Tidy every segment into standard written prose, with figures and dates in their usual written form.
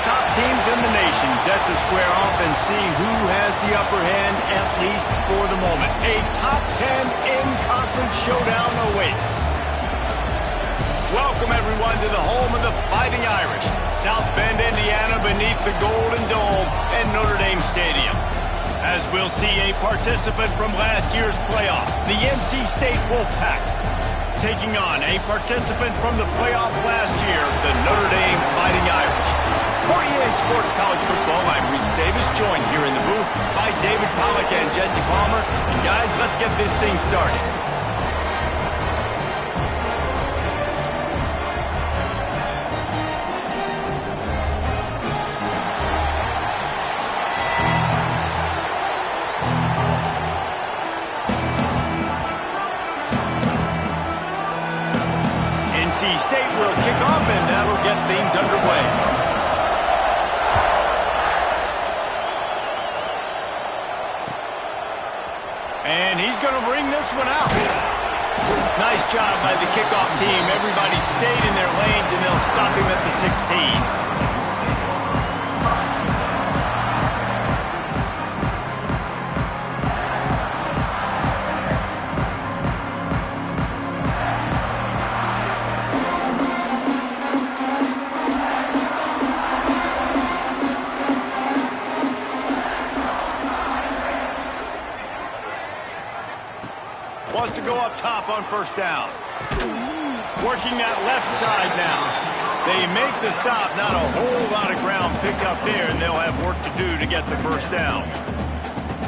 top teams in the nation set to square off and see who has the upper hand, at least for the moment. A top 10 in-conference showdown awaits. Welcome, everyone, to the home of the Fighting Irish, South Bend, Indiana, beneath the Golden Dome and Notre Dame Stadium. As we'll see a participant from last year's playoff, the NC State Wolfpack, taking on a participant from the playoff last year, the Notre Dame Fighting Irish. For EA Sports College Football, I'm Reese Davis, joined here in the booth by David Pollack and Jesse Palmer. And guys, let's get this thing started. NC State will kick off, and that'll get things underway. And he's going to bring this one out. Nice job by the kickoff team. Everybody stayed in their lanes, and they'll stop him at the 16. Wants to go up top on first down. Working that left side now. They make the stop. Not a whole lot of ground picked up there, and they'll have work to do to get the first down.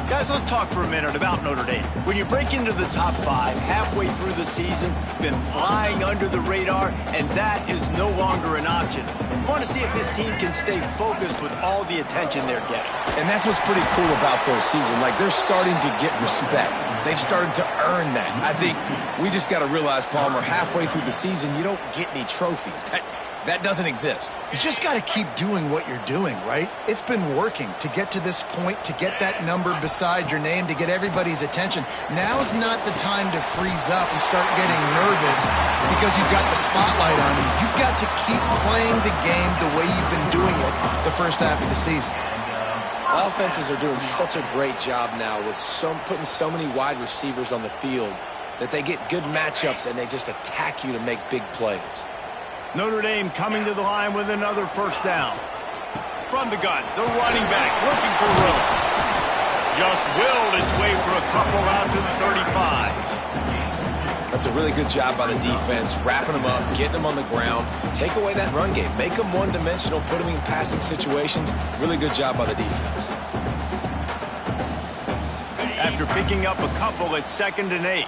Guys, let's talk for a minute about Notre Dame. When you break into the top 5 halfway through the season, been flying under the radar, and that is no longer an option. You want to see if this team can stay focused with all the attention they're getting. And that's what's pretty cool about their season. Like, they're starting to get respect. They've started to earn that. I think we just got to realize, Palmer, halfway through the season, you don't get any trophies. That doesn't exist. You just got to keep doing what you're doing, right? It's been working to get to this point, to get that number beside your name, to get everybody's attention. Now's not the time to freeze up and start getting nervous because you've got the spotlight on you. You've got to keep playing the game the way you've been doing it the first half of the season. Offenses are doing such a great job now with putting so many wide receivers on the field that they get good matchups and they just attack you to make big plays. Notre Dame coming to the line with another first down. From the gun, the running back looking for room. Just willed his way for a couple out to the 35. That's a really good job by the defense, wrapping them up, getting them on the ground. Take away that run game. Make them one-dimensional, put them in passing situations. Really good job by the defense. After picking up a couple at 2nd and 8.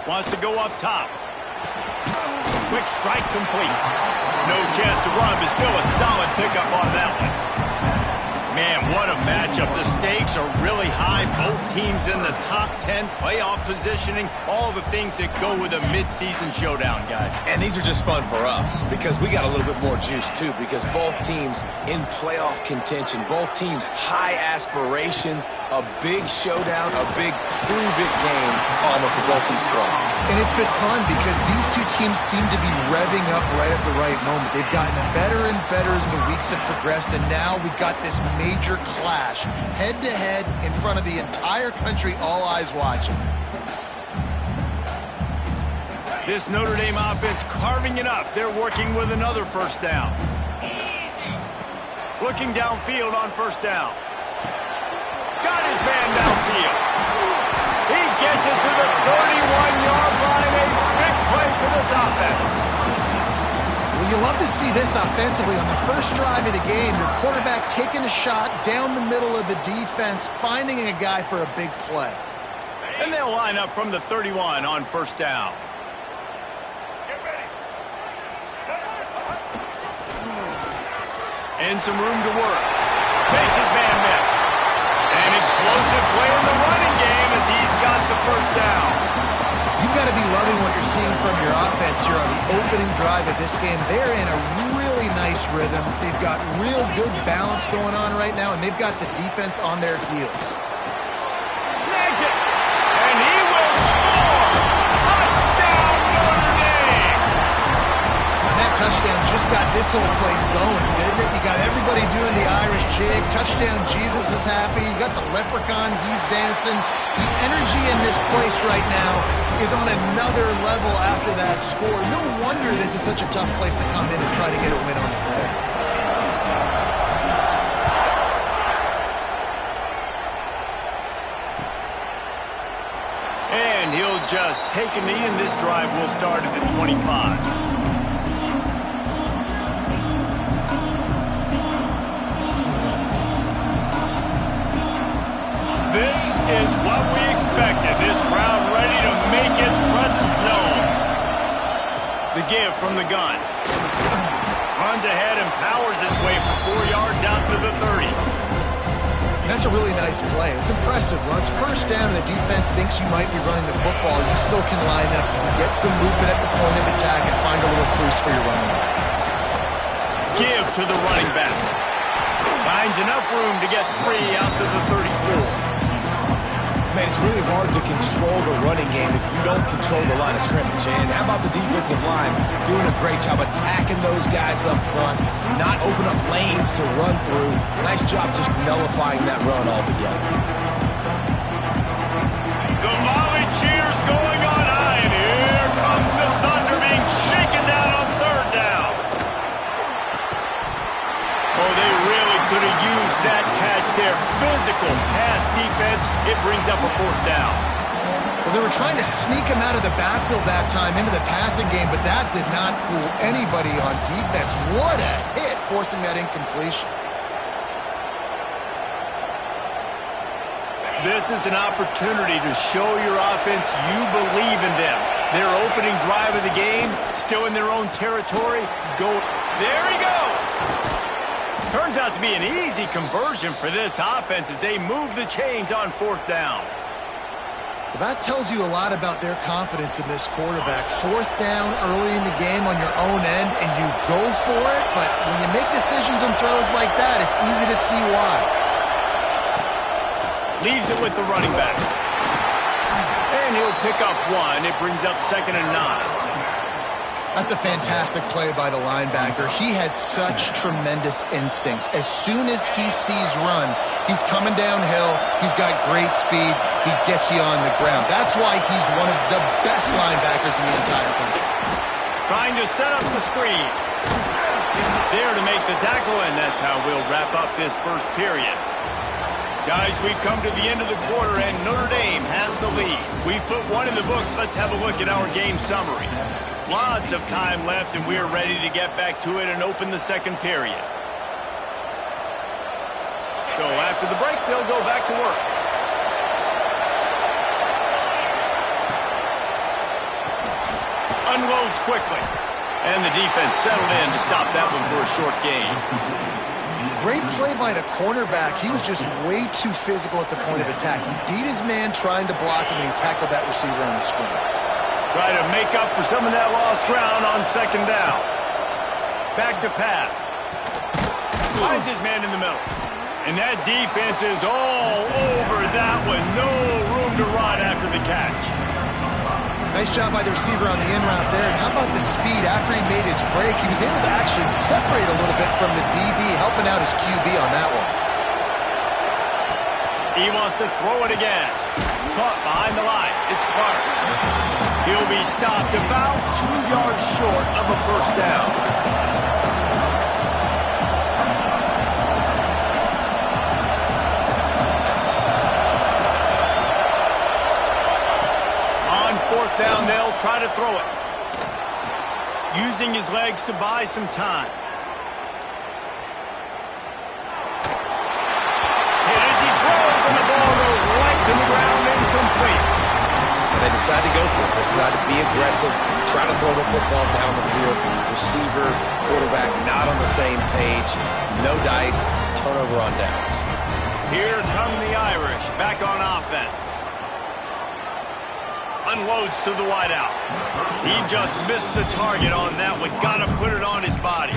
Wants to go up top. Quick strike complete. No chance to run, but still a solid pickup on that one. Man, what a matchup. The stakes are really high. Both teams in the top 10 playoff positioning. All the things that go with a midseason showdown, guys. And these are just fun for us because we got a little bit more juice, too, because both teams in playoff contention, both teams high aspirations, a big showdown, a big prove-it game, Palmer, for both these squads. And it's been fun because these two teams seem to be revving up right at the right moment. They've gotten better and better as the weeks have progressed, and now we've got this major clash, head-to-head in front of the entire country, all eyes watching. This Notre Dame offense carving it up. They're working with another first down. Looking downfield on first down. Got his man downfield. He gets it to the 31-yard line. A big play for this offense. Well, you love to see this offensively on the first drive of the game. Your quarterback taking a shot down the middle of the defense, finding a guy for a big play. And they'll line up from the 31 on first down. And some room to work. Makes his man miss. An explosive play in the running game as he's got the first down. You've got to be loving what you're seeing from your offense here on the opening drive of this game. They're in a really nice rhythm. They've got real good balance going on right now, and they've got the defense on their heels. Snags it. And he will score. Touchdown, Notre Dame. And that touchdown this whole place going, didn't it? You got everybody doing the Irish jig. Touchdown Jesus is happy. You got the leprechaun, he's dancing. The energy in this place right now is on another level after that score. No wonder this is such a tough place to come in and try to get a win on the road. And he'll just take a knee, and this drive will start at the 25. This is what we expected. This crowd ready to make its presence known. The give from the gun. Runs ahead and powers his way for 4 yards out to the 30. That's a really nice play. It's impressive. When it's first down and the defense thinks you might be running the football, you still can line up, you can get some movement at the point of attack, and find a little crease for your running back. Give to the running back. Finds enough room to get 3 out to the 34. Man, it's really hard to control the running game if you don't control the line of scrimmage. And how about the defensive line doing a great job attacking those guys up front, not open up lanes to run through. Nice job just nullifying that run altogether. The volley cheers going on high, and here comes the thunder being shaken down on third down. Oh, they really could have used that catch there. Physical pass defense. It brings up a fourth down. Well, they were trying to sneak him out of the backfield that time into the passing game, but that did not fool anybody on defense. What a hit, forcing that incompletion. This is an opportunity to show your offense you believe in them. Their opening drive of the game, still in their own territory. Go. There he goes. Turns out to be an easy conversion for this offense as they move the chains on fourth down. Well, that tells you a lot about their confidence in this quarterback. Fourth down early in the game on your own end, and you go for it, but when you make decisions and throws like that, it's easy to see why. Leaves it with the running back. And he'll pick up 1. It brings up 2nd and 9. That's a fantastic play by the linebacker. He has such tremendous instincts. As soon as he sees run, he's coming downhill. He's got great speed. He gets you on the ground. That's why he's one of the best linebackers in the entire country. Trying to set up the screen. There to make the tackle, and that's how we'll wrap up this first period. Guys, we've come to the end of the quarter, and Notre Dame has the lead. We've put 1 in the books. Let's have a look at our game summary. Lots of time left, and we're ready to get back to it and open the second period. So after the break, they'll go back to work. Unloads quickly. And the defense settled in to stop that one for a short gain. Great play by the cornerback. He was just way too physical at the point of attack. He beat his man trying to block him, and he tackled that receiver on the screen. Try to make up for some of that lost ground on 2nd down. Back to pass. Finds his man in the middle. And that defense is all over that one. No room to run after the catch. Nice job by the receiver on the in route there. And how about the speed after he made his break? He was able to actually separate a little bit from the DB, helping out his QB on that one. He wants to throw it again. Caught behind the line. It's Clark. He'll be stopped about 2 yards short of a first down. On fourth down, they'll try to throw it. Using his legs to buy some time. Hit as he throws, and the ball goes right to the ground, incomplete. They decide to go for it. They decide to be aggressive, try to throw the football down the field. Receiver, quarterback, not on the same page. No dice, turnover on downs. Here come the Irish, back on offense. Unloads to the wideout. He just missed the target on that one. Got to put it on his body.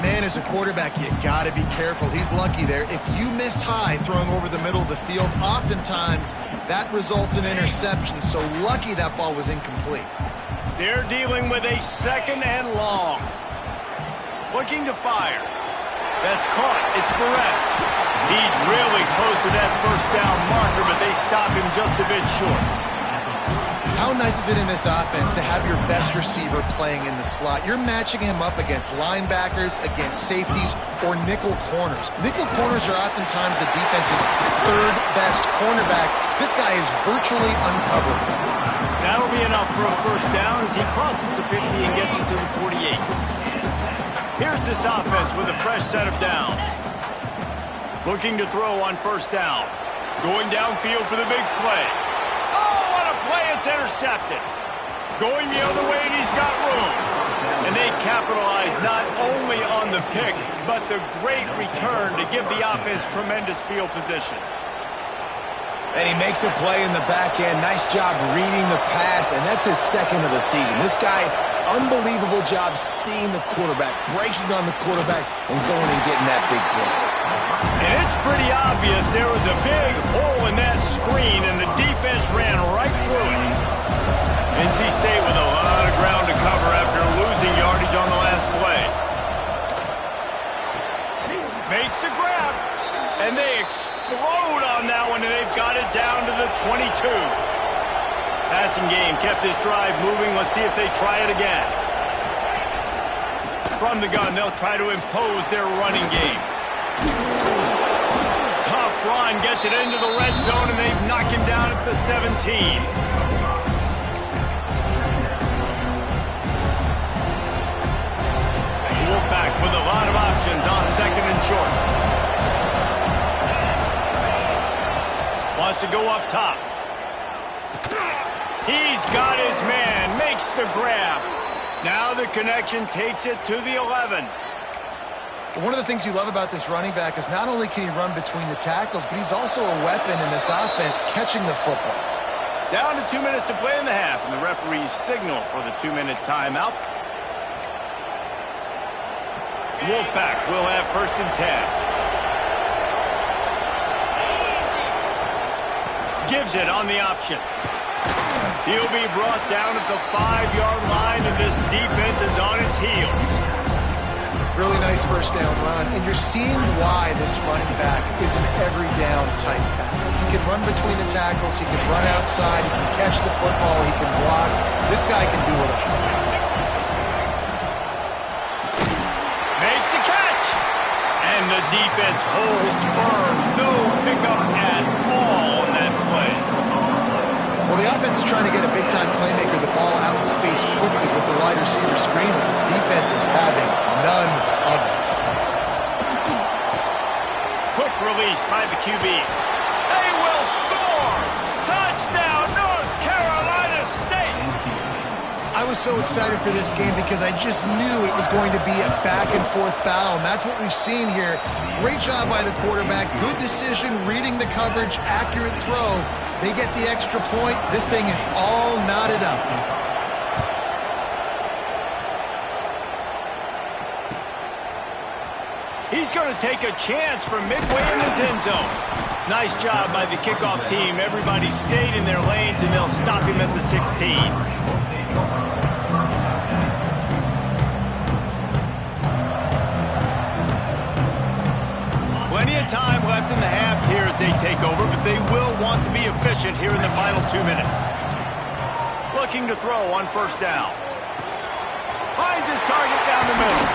Man, as a quarterback, you got to be careful. He's lucky there. If you miss high throwing over the middle of the field, oftentimes that results in interception. So lucky that ball was incomplete. They're dealing with a 2nd and long. Looking to fire. That's caught. It's Perez. He's really close to that first down marker, but they stop him just a bit short. How nice is it in this offense to have your best receiver playing in the slot? You're matching him up against linebackers, against safeties, or nickel corners. Nickel corners are oftentimes the defense's third best cornerback. This guy is virtually uncoverable. That'll be enough for a first down as he crosses the 50 and gets it to the 48. Here's this offense with a fresh set of downs. Looking to throw on first down. Going downfield for the big play. Oh, what a play! It's intercepted. Going the other way, and he's got room. And they capitalize not only on the pick, but the great return to give the offense tremendous field position. And he makes a play in the back end. Nice job reading the pass, and that's his second of the season. This guy, unbelievable job seeing the quarterback, breaking on the quarterback, and going and getting that big play. And it's pretty obvious there was a big hole in that screen, and the defense ran right through it. NC State with a lot of ground to cover after losing yardage on the last play. Makes the grab, and they explode on that one, and they've got it down to the 22. Passing game kept this drive moving. Let's see if they try it again. From the gun, they'll try to impose their running game. Tough run, gets it into the red zone, and they've knocked him down at the 17. Wolfpack with a lot of options on second and short. Wants to go up top. He's got his man, makes the grab. Now the connection takes it to the 11. One of the things you love about this running back is not only can he run between the tackles, but he's also a weapon in this offense catching the football. Down to 2 minutes to play in the half, and the referees signal for the 2-minute timeout. Wolfpack will have first and 10. Gives it on the option. He'll be brought down at the 5-yard line, and this defense is on its heels. Really nice first down run, and you're seeing why this running back is an every down type back. He can run between the tackles, he can run outside, he can catch the football, he can block. This guy can do it all. Makes the catch! And the defense holds firm. No pickup at all on that play. Well, the offense is trying to get a big-time playmaker the ball out in space quickly with the wide receiver screen, but the defense is having none of it. Quick release by the QB. They will score! Touchdown, North Carolina State! I was so excited for this game because I just knew it was going to be a back-and-forth battle, and that's what we've seen here. Great job by the quarterback, good decision, reading the coverage, accurate throw. They get the extra point. This thing is all knotted up. He's going to take a chance from midway in his end zone. Nice job by the kickoff team. Everybody stayed in their lanes, and they'll stop him at the 16. Plenty of time left in the half here as they take over, but they will want to be efficient here in the final 2 minutes. Looking to throw on first down. Finds his target down the middle.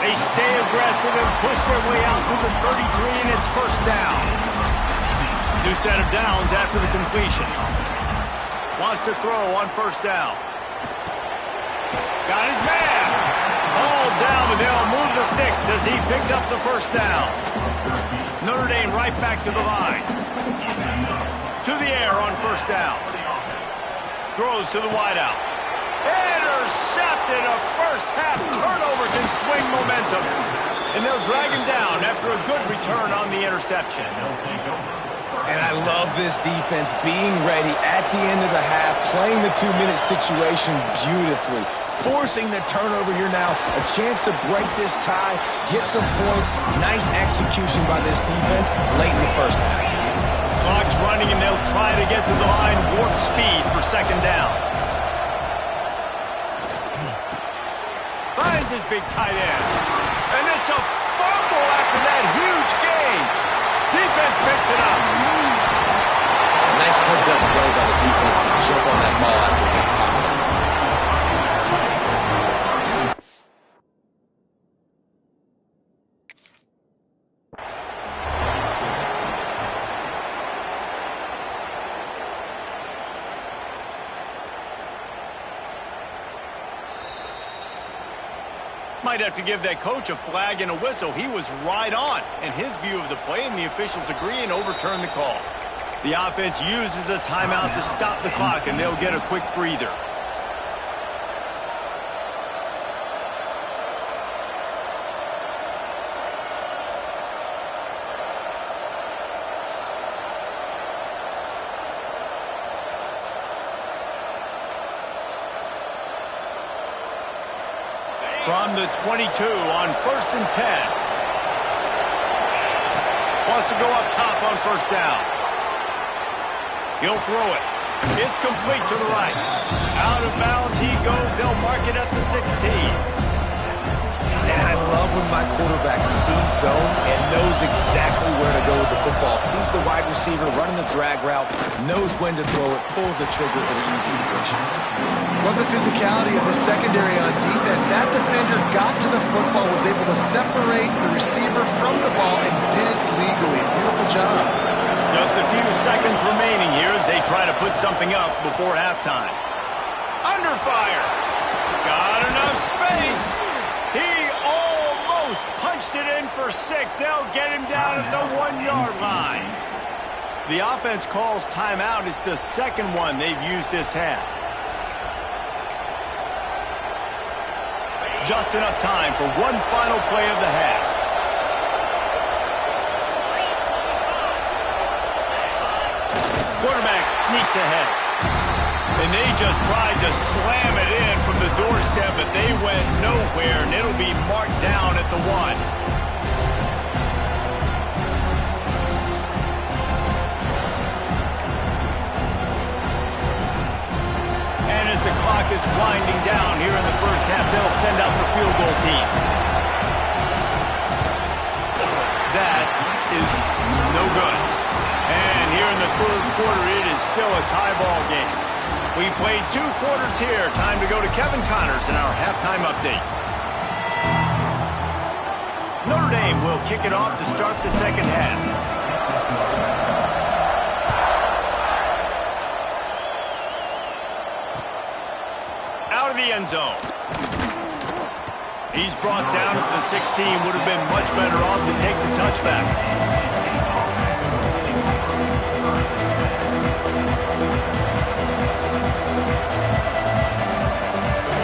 They stay aggressive and push their way out to the 33, and it's first down. New set of downs after the completion. Wants to throw on first down. Got his man. Ball down, but they'll move the sticks as he picks up the first down. Notre Dame right back to the line. To the air on first down. Throws to the wideout. Intercepted. A first-half turnover can swing momentum. And they'll drag him down after a good return on the interception. And I love this defense being ready at the end of the half, playing the 2-minute situation beautifully, forcing the turnover here now, a chance to break this tie, get some points. Nice execution by this defense late in the first half. Clock's running, and they'll try to get to the line warp speed for second down. finds his big tight end. And it's a fumble after that huge gain. Defense picks it up. Nice heads-up play by the defense to jump on that ball after it got popped up. Might have to give that coach a flag and a whistle. He was right on in his view of the play, and the officials agree and overturn the call. The offense uses a timeout to stop the clock, and they'll get a quick breather. From the 22 on 1st and 10. Wants to go up top on first down. He'll throw it. It's complete to the right. Out of bounds he goes. They'll mark it at the 16. And I love when my quarterback sees zone and knows exactly where to go with the football. Sees the wide receiver running the drag route, knows when to throw it, pulls the trigger for the easy completion. Love the physicality of the secondary on defense. That defender got to the football, was able to separate the receiver from the ball, and did it legally. Beautiful job. Just a few seconds remaining here as they try to put something up before halftime. Under fire. Got enough space. He almost punched it in for 6. They'll get him down at the 1-yard line. The offense calls timeout. It's the second one they've used this half. Just enough time for one final play of the half. Quarterback sneaks ahead. And they just tried to slam it in from the doorstep, but they went nowhere, and it'll be marked down at the 1. And as the clock is winding down here in the first half, they'll send out the field goal team. That is no good. And here in the third quarter, it is still a tie ball game. We played 2 quarters here. Time to go to Kevin Connors in our halftime update. Notre Dame will kick it off to start the second half. Out of the end zone. He's brought down at the 16. Would have been much better off to take the touchback.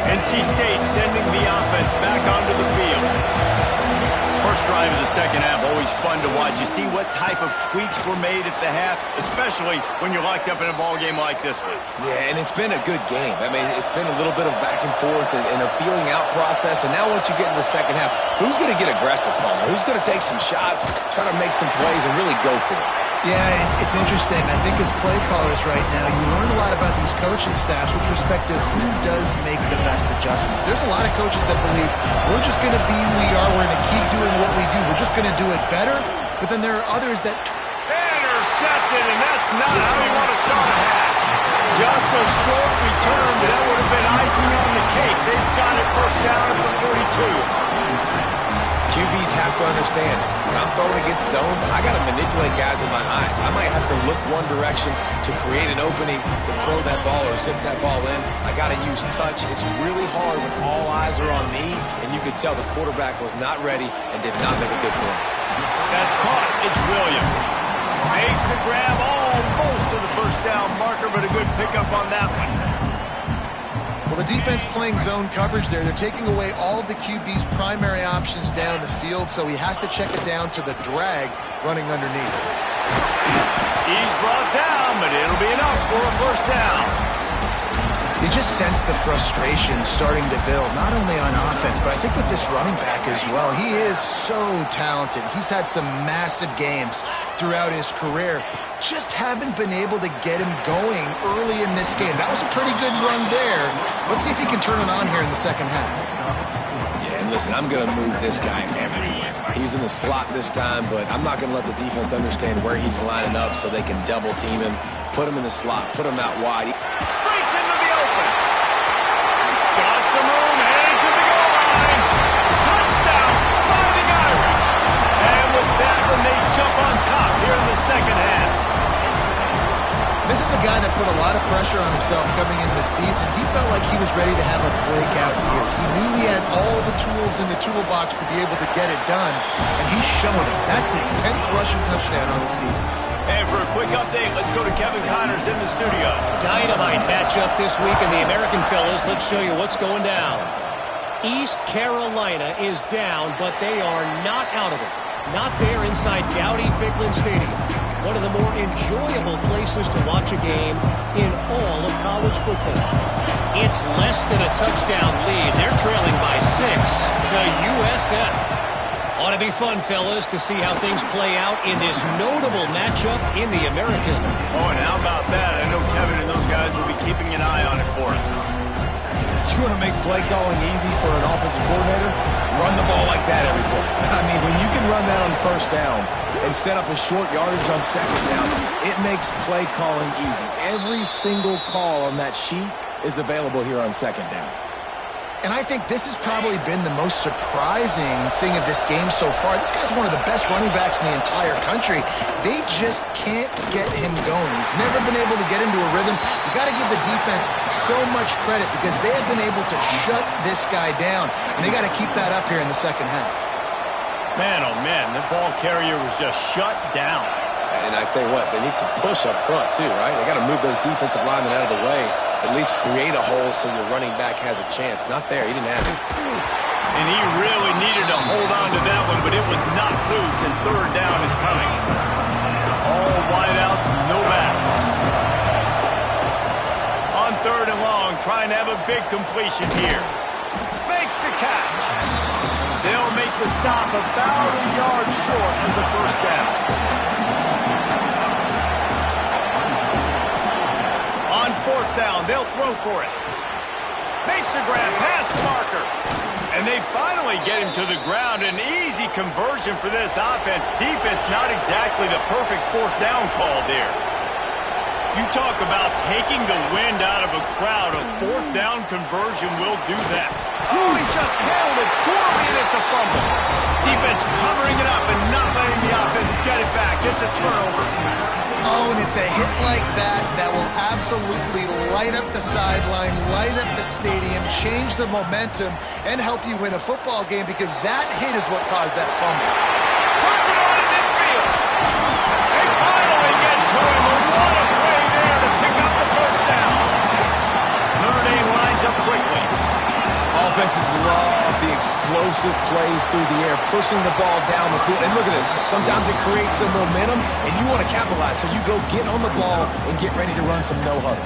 NC State sending the offense back onto the field. First drive of the second half, always fun to watch. You see what type of tweaks were made at the half, especially when you're locked up in a ball game like this one. Yeah, and it's been a good game. I mean, it's been a little bit of back and forth and a feeling out process. And now once you get in the second half, who's going to get aggressive, Palmer? Who's going to take some shots, try to make some plays, and really go for it? Yeah, it's interesting. I think as play callers right now, you learn a lot about these coaching staffs with respect to who does make the best adjustments. There's a lot of coaches that believe we're just going to be who we are. We're going to keep doing what we do. We're just going to do it better. But then there are others that... Intercepted, and that's not how you want to start a half. Just a short return, but that would have been icing on the cake. They've got it first down at the 42. QBs have to understand, when I'm throwing against zones, I got to manipulate guys with my eyes. I might have to look one direction to create an opening to throw that ball or zip that ball in. I got to use touch. It's really hard when all eyes are on me, and you could tell the quarterback was not ready and did not make a good throw. That's caught. It's Williams. Makes the grab almost to the first down marker, but a good pickup on that one. Well, the defense playing zone coverage there. They're taking away all of the QB's primary options down the field, so he has to check it down to the drag running underneath. He's brought down, but it'll be enough for a first down. You just sense the frustration starting to build, not only on offense, but I think with this running back as well. He is so talented. He's had some massive games throughout his career. Just haven't been able to get him going early in this game. That was a pretty good run there. Let's see if he can turn it on here in the second half. Yeah, listen, I'm going to move this guy everywhere. He's in the slot this time, but I'm not going to let the defense understand where he's lining up so they can double team him, put him in the slot, put him out wide. Breaks into the open. Got some room, heading to the goal line. Touchdown, Fighting Irish. And with that one, they jump on top here in the second half. This is a guy that put a lot of pressure on himself coming into the season. He felt like he was ready to have a breakout year. He knew he had all the tools in the toolbox to be able to get it done, and he's showing it. That's his 10th rushing touchdown on the season. And for a quick update, let's go to Kevin Connors in the studio. Dynamite matchup this week in the American, fellas. Let's show you what's going down. East Carolina is down, but they are not out of it. Not there inside Dowdy-Ficklin Stadium. One of the more enjoyable places to watch a game in all of college football. It's less than a touchdown lead. They're trailing by 6 to USF. Ought to be fun, fellas, to see how things play out in this notable matchup in the American. Oh, and how about that? I know Kevin and those guys will be keeping an eye on it for us. You want to make play calling easy for an offensive coordinator? Run the ball like that every play. I mean, when you can run that on first down and set up a short yardage on second down, it makes play calling easy. Every single call on that sheet is available here on second down. And I think this has probably been the most surprising thing of this game so far. This guy's one of the best running backs in the entire country. They just can't get him going. He's never been able to get into a rhythm. You got to give the defense so much credit because they have been able to shut this guy down. And they got to keep that up here in the second half. Man, oh man, the ball carrier was just shut down. And I tell you what, they need some push up front too, right? They got to move those defensive linemen out of the way. At least create a hole so your running back has a chance. Not there. He didn't have it. And he really needed to hold on to that one, but it was not loose, and third down is coming. All wideouts, no backs. On third and long, trying to have a big completion here. Makes the catch. They'll make the stop about a yard short of the first down. On fourth down, they'll throw for it. Makes the grab past the marker. And they finally get him to the ground. An easy conversion for this offense. Defense, not exactly the perfect fourth down call there. You talk about taking the wind out of a crowd. A fourth down conversion will do that. Oh, he just handled it poorly, and it's a fumble. Defense covering it up and not letting the offense get it back. It's a turnover. Oh, and it's a hit like that that will absolutely light up the sideline, light up the stadium, change the momentum, and help you win a football game because that hit is what caused that fumble. Puts it on in midfield. They finally get to him. What a play there to pick up the first down. Notre Dame lines up quickly. Offenses love the explosive plays through the air, pushing the ball down the field. And look at this. Sometimes it creates some momentum, and you want to capitalize. So you go get on the ball and get ready to run some no-huddle.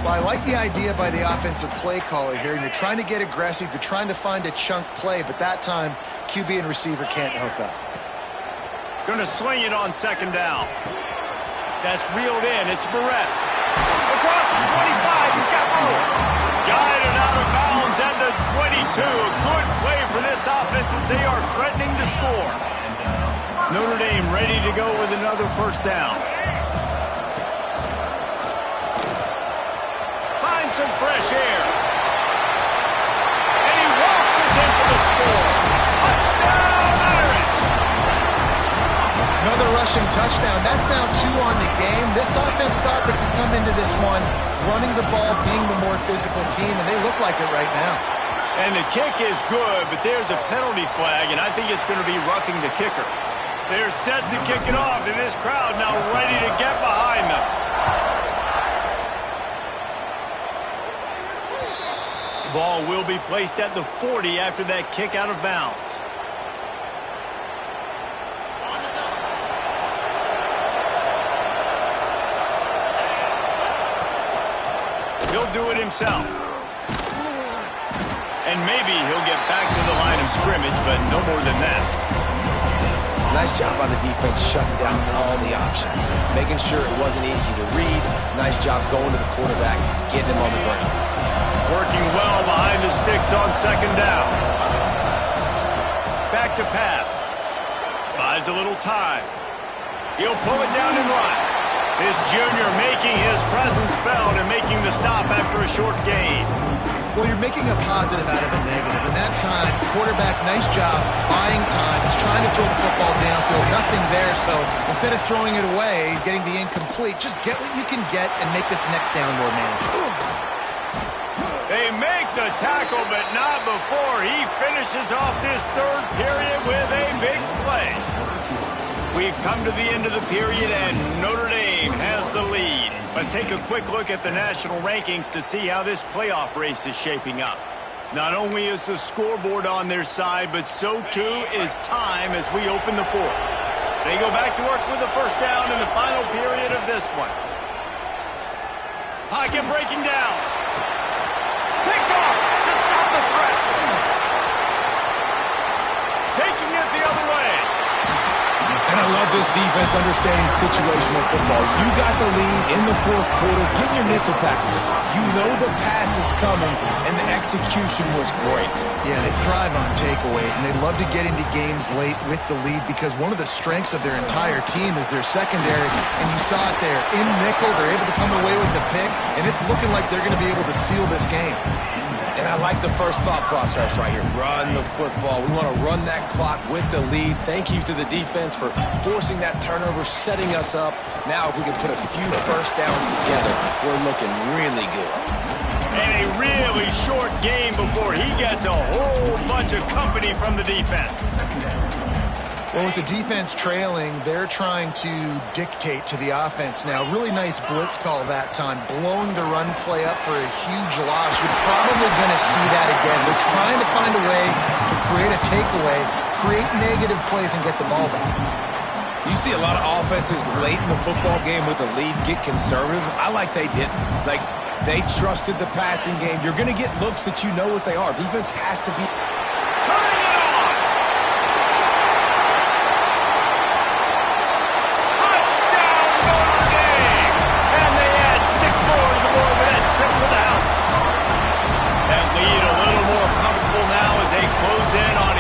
Well, I like the idea by the offensive play caller here, and you're trying to get aggressive. You're trying to find a chunk play, but that time, QB and receiver can't hook up. Going to swing it on second down. That's reeled in. It's Barres. Across the 25. He's got room. Guided out of bounds at the 22. A good play for this offense as they are threatening to score. Notre Dame ready to go with another first down. Find some fresh air. And he waltzes in for the score. Touchdown, Irish! Another rushing touchdown. That's now 2 on the game. This offense thought they could come into this one running the ball, being the more physical team, and they look like it right now. And the kick is good, but there's a penalty flag, and I think it's going to be roughing the kicker. They're set to kick it off, and this crowd now ready to get behind them. Ball will be placed at the 40 after that kick out of bounds. He'll do it himself. And maybe he'll get back to the line of scrimmage, but no more than that. Nice job by the defense shutting down all the options, making sure it wasn't easy to read. Nice job going to the quarterback, getting him on the ground. Working well behind the sticks on second down. Back to pass. Buys a little time. He'll pull it down and run. This junior making his presence felt and making the stop after a short gain. Well, you're making a positive out of a negative. And that time, quarterback, nice job, buying time. He's trying to throw the football downfield. Nothing there, so instead of throwing it away, getting the incomplete, just get what you can get and make this next down more manageable. They make the tackle, but not before he finishes off this third period with a big play. We've come to the end of the period, and Notre Dame has the lead. Let's take a quick look at the national rankings to see how this playoff race is shaping up. Not only is the scoreboard on their side, but so too is time as we open the fourth. They go back to work with the first down in the final period of this one. Pocket breaking down. Picked off to stop the threat. Taking it the other way. And I love this defense understanding situational football. You got the lead in the fourth quarter. Get your nickel packages. You know the pass is coming, and the execution was great. Yeah, they thrive on takeaways, and they love to get into games late with the lead because one of the strengths of their entire team is their secondary, and you saw it there. In nickel, they're able to come away with the pick, and it's looking like they're going to be able to seal this game. And I like the first thought process right here. Run the football. We want to run that clock with the lead. Thank you to the defense for forcing that turnover, setting us up. Now if we can put a few first downs together, we're looking really good. And a really short game before he gets a whole bunch of company from the defense. Well, with the defense trailing, they're trying to dictate to the offense now. Really nice blitz call that time, blowing the run play up for a huge loss. You're probably going to see that again. They're trying to find a way to create a takeaway, create negative plays, and get the ball back. You see a lot of offenses late in the football game with a lead get conservative. I like they didn't. Like, they trusted the passing game. You're going to get looks that you know what they are. Defense has to be...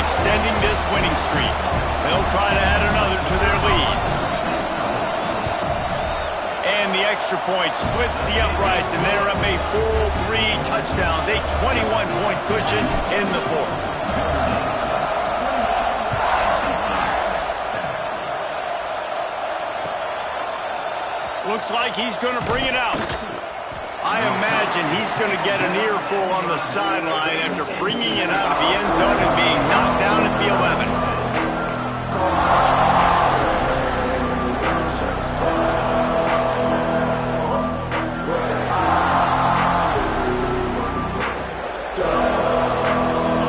Extending this winning streak. They'll try to add another to their lead. And the extra point splits the uprights, and they're up a full 3 touchdowns, a 21-point cushion in the fourth. Looks like he's going to bring it out. I imagine he's going to get an earful on the sideline after bringing it out of the end zone and being knocked down at the 11.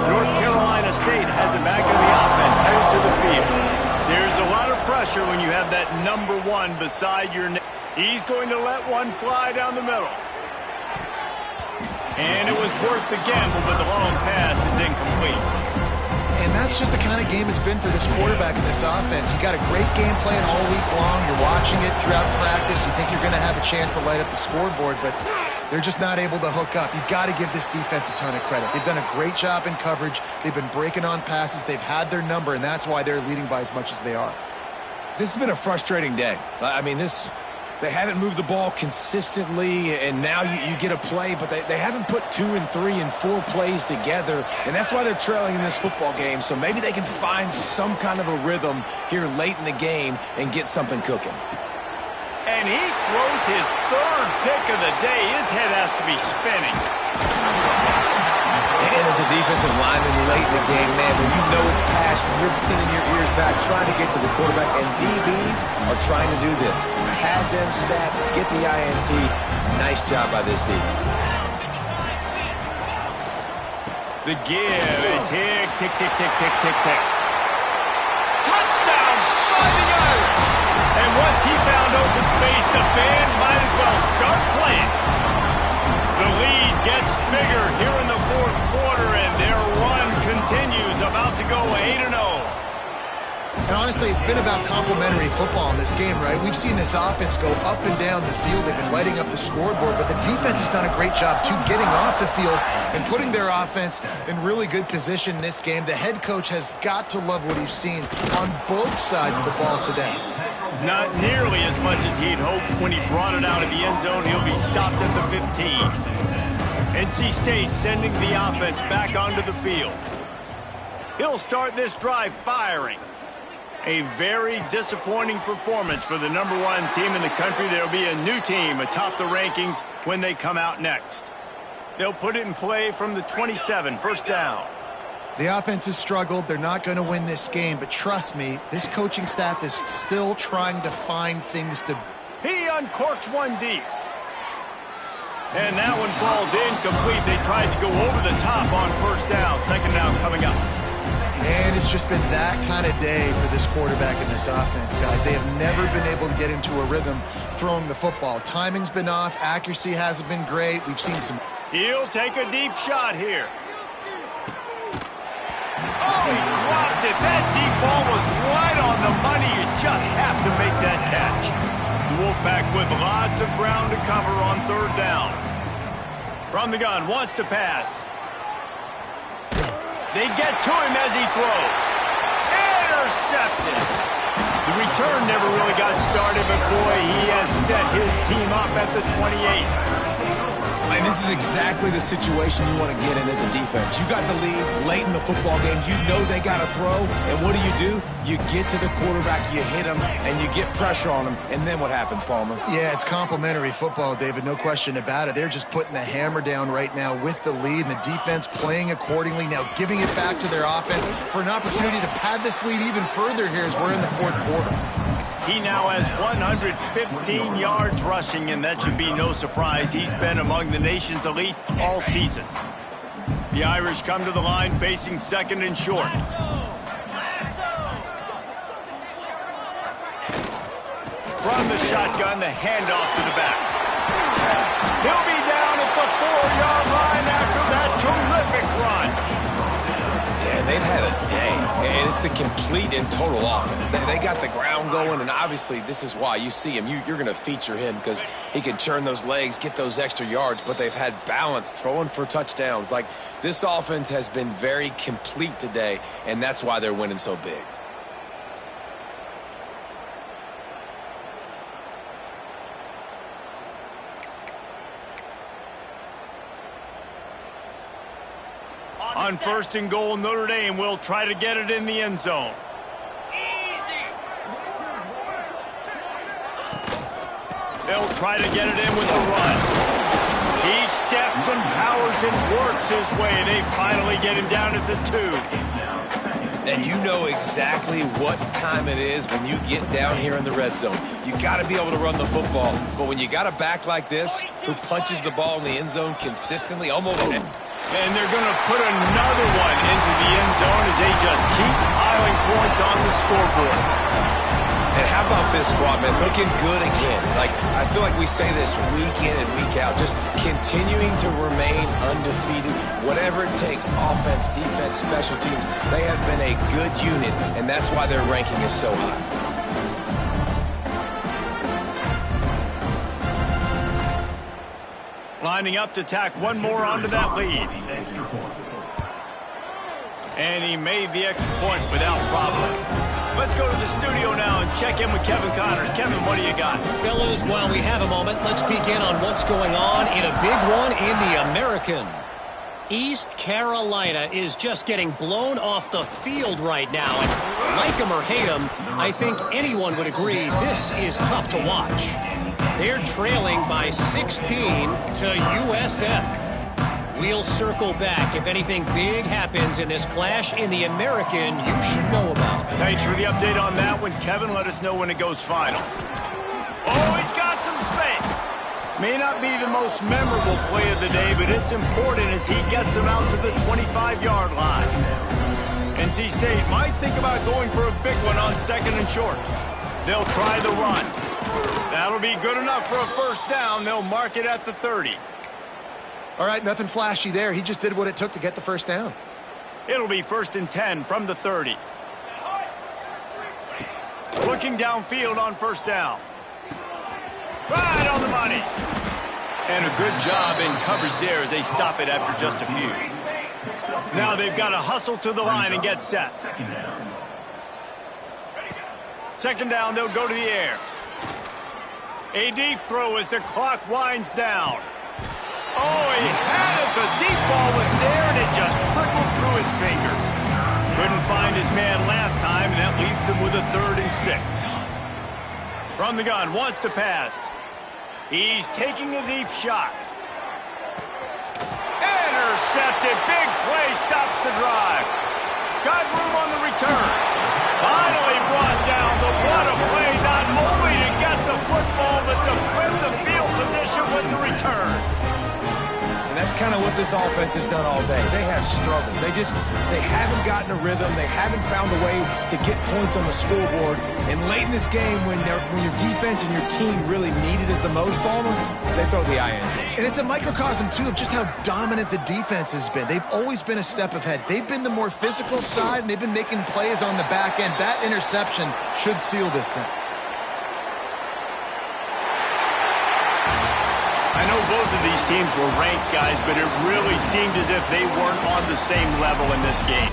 North Carolina State has it back in the offense, headed to the field. There's a lot of pressure when you have that number 1 beside your net. He's going to let one fly down the middle. And it was worth the gamble, but the long pass is incomplete. And that's just the kind of game it's been for this quarterback and this offense. You got a great game plan all week long. You're watching it throughout practice. You think you're going to have a chance to light up the scoreboard, but they're just not able to hook up. You've got to give this defense a ton of credit. They've done a great job in coverage. They've been breaking on passes. They've had their number, and that's why they're leading by as much as they are. This has been a frustrating day. I mean, they haven't moved the ball consistently, and now you get a play, but they haven't put 2 and 3 and 4 plays together, and that's why they're trailing in this football game. So maybe they can find some kind of a rhythm here late in the game and get something cooking. And he throws his 3rd pick of the day. His head has to be spinning. And as a defensive lineman late in the game, man, when you know it's passion, you're pinning your ears back, trying to get to the quarterback, and DBs are trying to do this. Pad them stats, get the INT. Nice job by this D. The give, and tick, tick, tick, tick, tick, tick, tick. Touchdown, Fighting Irish! And once he found open space, the band might as well start playing. The lead gets bigger here in the fourth quarter, and their run continues, about to go 8-0. And honestly, it's been about complementary football in this game, right? We've seen this offense go up and down the field. They've been lighting up the scoreboard, but the defense has done a great job, too, getting off the field and putting their offense in really good position in this game. The head coach has got to love what he's seen on both sides of the ball today. Not nearly as much as he'd hoped when he brought it out of the end zone. He'll be stopped at the 15. NC State sending the offense back onto the field. He'll start this drive firing. A very disappointing performance for the #1 team in the country. There'll be a new team atop the rankings when they come out next. They'll put it in play from the 27, first down. The offense has struggled. They're not going to win this game, but trust me, this coaching staff is still trying to find things to... He uncorks one deep. And that one falls incomplete. They tried to go over the top on first down. Second down coming up. And it's just been that kind of day for this quarterback in this offense, guys. They have never been able to get into a rhythm throwing the football. Timing's been off. Accuracy hasn't been great. We've seen some... He'll take a deep shot here. Oh, he dropped it. That deep ball was right on the money. You just have to make that catch. The Wolfpack with lots of ground to cover on third down. From the gun, wants to pass. They get to him as he throws. Intercepted. The return never really got started, but boy, he has set his team up at the 28. And this is exactly the situation you want to get in as a defense. You got the lead late in the football game. You know they got to throw. And what do? You get to the quarterback, you hit him, and you get pressure on him. And then what happens, Palmer? Yeah, it's complementary football, David. No question about it. They're just putting the hammer down right now with the lead, and the defense playing accordingly. Now giving it back to their offense for an opportunity to pad this lead even further here as we're in the fourth quarter. He now has 115 yards rushing, and that should be no surprise. He's been among the nation's elite all season. The Irish come to the line facing second and short. From the shotgun, the handoff to the back. He'll be down at the 4-yard line after that terrific run. And they've had a day, and it's the complete and total offense. They got the ground going, and obviously this is why you see him. You're going to feature him because he can churn those legs, get those extra yards, but they've had balance throwing for touchdowns. Like, this offense has been very complete today, and that's why they're winning so big. On first and goal, Notre Dame will try to get it in the end zone. They'll try to get it in with a run. He steps and powers and works his way. They finally get him down at the 2. And you know exactly what time it is when you get down here in the red zone. You got to be able to run the football. But when you got a back like this who punches the ball in the end zone consistently, almost... And they're going to put another one into the end zone as they just keep piling points on the scoreboard. And how about this squad, man? Looking good again. Like, I feel like we say this week in and week out, just continuing to remain undefeated. Whatever it takes, offense, defense, special teams, they have been a good unit, and that's why their ranking is so high. Lining up to tack one more onto that lead. And he made the extra point without problem. Let's go to the studio now and check in with Kevin Connors. Kevin, what do you got? Fellas, while we have a moment, let's begin on what's going on in a big one in the American. East Carolina is just getting blown off the field right now. And like him or hate him, I think anyone would agree this is tough to watch. They're trailing by 16 to USF. We'll circle back if anything big happens in this clash in the American you should know about. Thanks for the update on that one, Kevin. Let us know when it goes final. Oh, he's got some space. May not be the most memorable play of the day, but it's important as he gets them out to the 25-yard line. NC State might think about going for a big one on second and short. They'll try the run. That'll be good enough for a first down. They'll mark it at the 30. All right, nothing flashy there. He just did what it took to get the first down. It'll be 1st and 10 from the 30. looking downfield on first down. Right on the money. And a good job in coverage there as they stop it after just a few. Now they've got to hustle to the line and get set. Second down, they'll go to the air. A deep throw as the clock winds down. Oh, he had it. The deep ball was there, and it just trickled through his fingers. Couldn't find his man last time, and that leaves him with a 3rd and 6. From the gun, wants to pass. He's taking a deep shot. Intercepted. Big play stops the drive. Got room on the return. Finally brought down, but what a play, not only to get the football, but to flip the field position with the return. And that's kind of what this offense has done all day. They have struggled. They haven't gotten a rhythm. They haven't found a way to get points on the scoreboard. And late in this game, when your defense and your team really needed it the most, Ballmer, they throw the INT. And it's a microcosm, too, of just how dominant the defense has been. They've always been a step ahead. They've been the more physical side, and they've been making plays on the back end. That interception should seal this thing. I know both of these teams were ranked, guys, but it really seemed as if they weren't on the same level in this game.